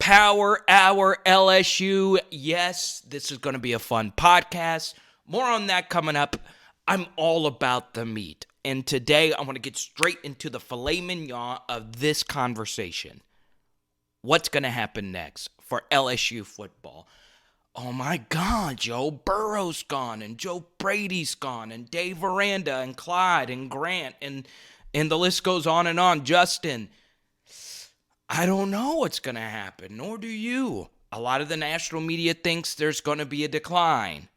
Power Hour LSU. Yes, this is going to be a fun podcast. More on that coming up. I'm all about the meat. And today I want to get straight into the filet mignon of this conversation. What's going to happen next for LSU football? Oh my God, Joe Burrow's gone, and Joe Brady's gone, and Dave Aranda, and Clyde, and Grant, and the list goes on and on. Justin, I don't know what's going to happen, nor do you. A lot of the national media thinks there's going to be a decline.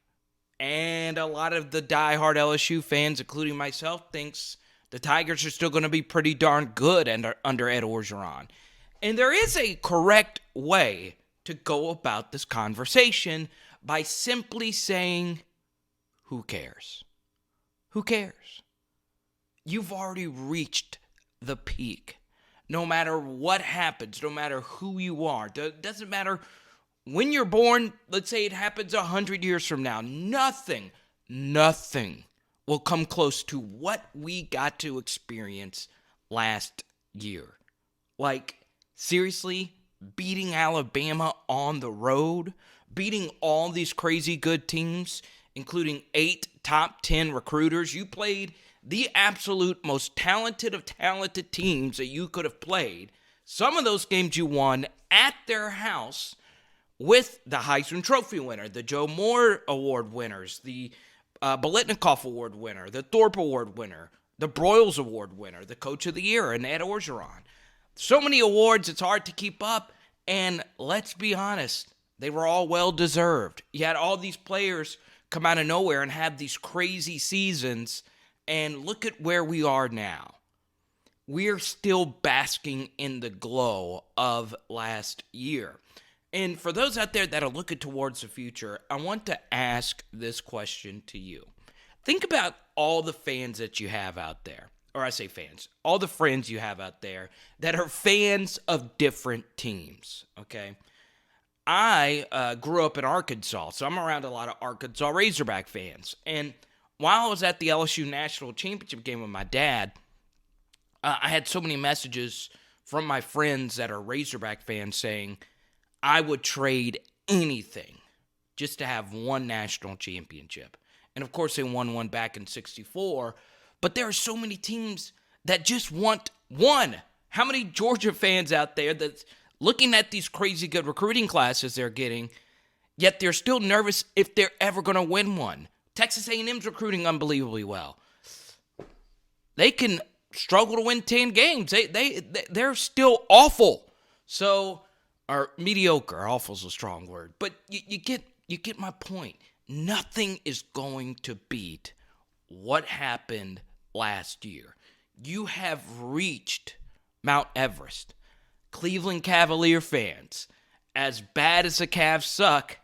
And a lot of the diehard LSU fans, including myself, thinks the Tigers are still going to be pretty darn good under Ed Orgeron. And there is a correct way to go about this conversation by simply saying, who cares? Who cares? You've already reached the peak. No matter what happens, no matter who you are, it doesn't matter when you're born. Let's say it happens 100 years from now. Nothing will come close to what we got to experience last year. Like, seriously, beating Alabama on the road, beating all these crazy good teams, including 8 top 10 recruiters. You played the absolute most talented of talented teams that you could have played. Some of those games you won at their house with the Heisman Trophy winner, the Joe Moore Award winners, the Biletnikoff Award winner, the Thorpe Award winner, the Broyles Award winner, the Coach of the Year, and Ed Orgeron. So many awards, it's hard to keep up. And let's be honest, they were all well-deserved. You had all these players come out of nowhere and have these crazy seasons. And look at where we are now. We're still basking in the glow of last year. And for those out there that are looking towards the future, I want to ask this question to you. Think about all the fans that you have out there. Or I say fans, all the friends you have out there that are fans of different teams, okay? I grew up in Arkansas, so I'm around a lot of Arkansas Razorback fans. And while I was at the LSU National Championship game with my dad, I had so many messages from my friends that are Razorback fans saying, I would trade anything just to have one national championship. And of course, they won one back in '64. But there are so many teams that just want one. How many Georgia fans out there that's looking at these crazy good recruiting classes they're getting, yet they're still nervous if they're ever going to win one? Texas A&M's recruiting unbelievably well. They can struggle to win 10 games. They're still awful. So, or mediocre. Awful's a strong word. But you get my point. Nothing is going to beat what happened last year. You have reached Mount Everest. Cleveland Cavalier fans, as bad as the Cavs suck,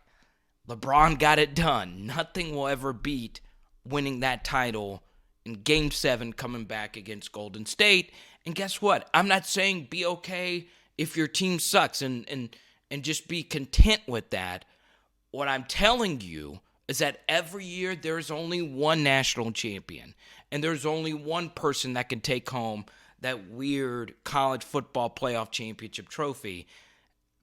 LeBron got it done. Nothing will ever beat winning that title in Game 7 coming back against Golden State. And guess what? I'm not saying be okay if your team sucks and just be content with that. What I'm telling you is that every year there's only one national champion, and there's only one person that can take home that weird college football playoff championship trophy.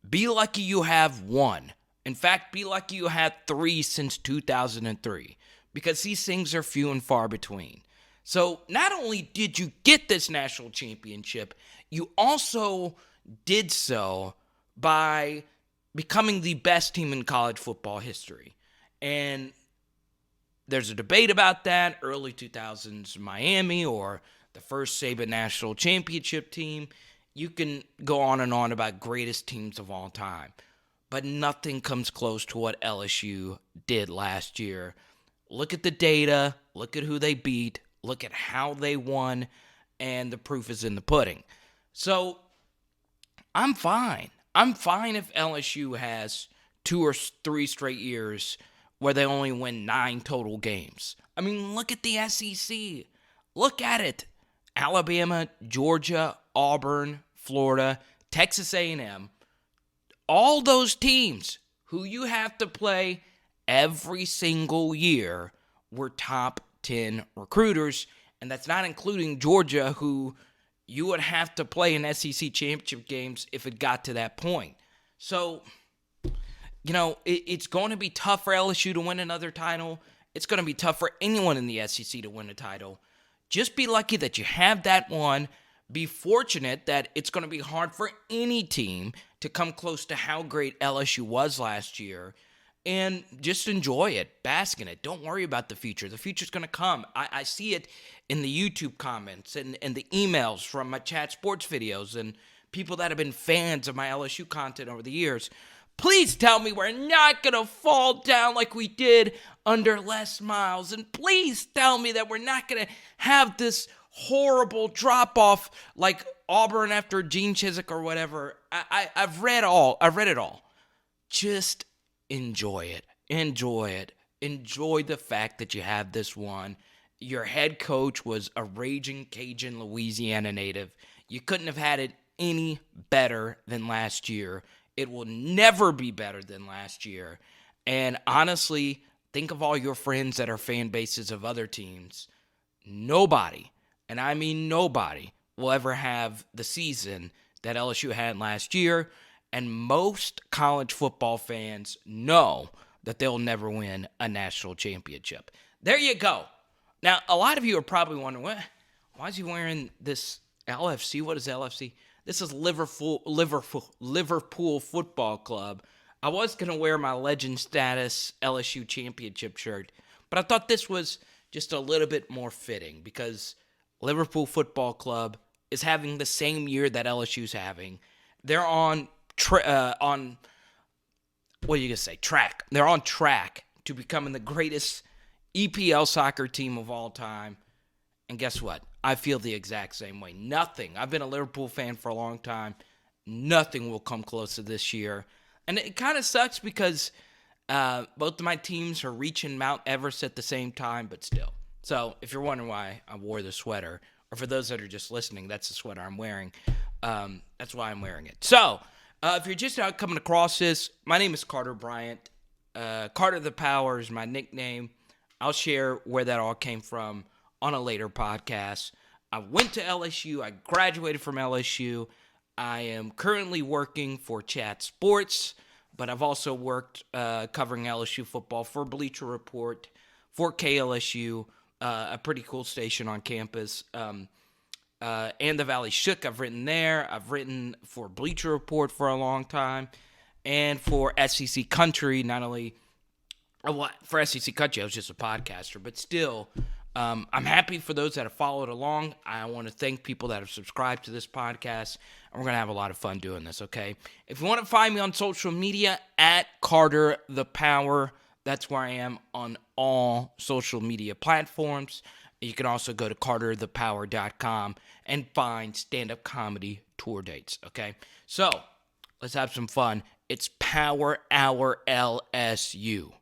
Be lucky you have one. In fact, be lucky you had 3 since 2003, because these things are few and far between. So not only did you get this national championship, you also did so by becoming the best team in college football history. And there's a debate about that, early 2000s Miami or the first Saban national championship team. You can go on and on about greatest teams of all time. But nothing comes close to what LSU did last year. Look at the data. Look at who they beat. Look at how they won. And the proof is in the pudding. So, I'm fine. I'm fine if LSU has 2 or 3 straight years where they only win 9 total games. I mean, look at the SEC. Look at it. Alabama, Georgia, Auburn, Florida, Texas A&M. All those teams who you have to play every single year were top 10 recruiters. And that's not including Georgia, who you would have to play in SEC championship games if it got to that point. So, it's going to be tough for LSU to win another title. It's going to be tough for anyone in the SEC to win a title. Just be lucky that you have that one. Be fortunate that it's going to be hard for any team to come close to how great LSU was last year. And just enjoy it, bask in it. Don't worry about the future. The future's going to come. I see it in the YouTube comments and the emails from my chat sports videos and people that have been fans of my LSU content over the years. Please tell me we're not going to fall down like we did under Les Miles. And please tell me that we're not going to have this horrible drop-off like Auburn after Gene Chizik or whatever. I've read it all. Just enjoy it. Enjoy it. Enjoy the fact that you have this one. Your head coach was a raging Cajun Louisiana native. You couldn't have had it any better than last year. It will never be better than last year. And honestly, think of all your friends that are fan bases of other teams. Nobody, and I mean nobody, will ever have the season that LSU had last year. And most college football fans know that they'll never win a national championship. There you go. Now, a lot of you are probably wondering, why is he wearing this LFC? What is LFC? This is Liverpool Football Club. I was going to wear my legend status LSU championship shirt, but I thought this was just a little bit more fitting because Liverpool Football Club is having the same year that LSU's having. They're on track. They're on track to becoming the greatest EPL soccer team of all time. And guess what? I feel the exact same way. I've been a Liverpool fan for a long time. Nothing will come close to this year. And it kind of sucks because both of my teams are reaching Mount Everest at the same time, but still. So if you're wondering why I wore the sweater, or for those that are just listening, that's the sweater I'm wearing. That's why I'm wearing it. So if you're just now coming across this, my name is Carter Bryant. Carter the Power is my nickname. I'll share where that all came from on a later podcast. I went to LSU. I graduated from LSU. I am currently working for Chat Sports, but I've also worked covering LSU football for Bleacher Report, for KLSU, a pretty cool station on campus, and the Valley Shook. I've written there. I've written for Bleacher Report for a long time, and for SEC Country, not only for SEC Country, I was just a podcaster, but still, I'm happy for those that have followed along. I want to thank people that have subscribed to this podcast, and we're going to have a lot of fun doing this, okay? If you want to find me on social media, at Carter the Power, that's where I am on all social media platforms. You can also go to carterthepower.com and find stand-up comedy tour dates, okay? So, let's have some fun. It's Power Hour LSU.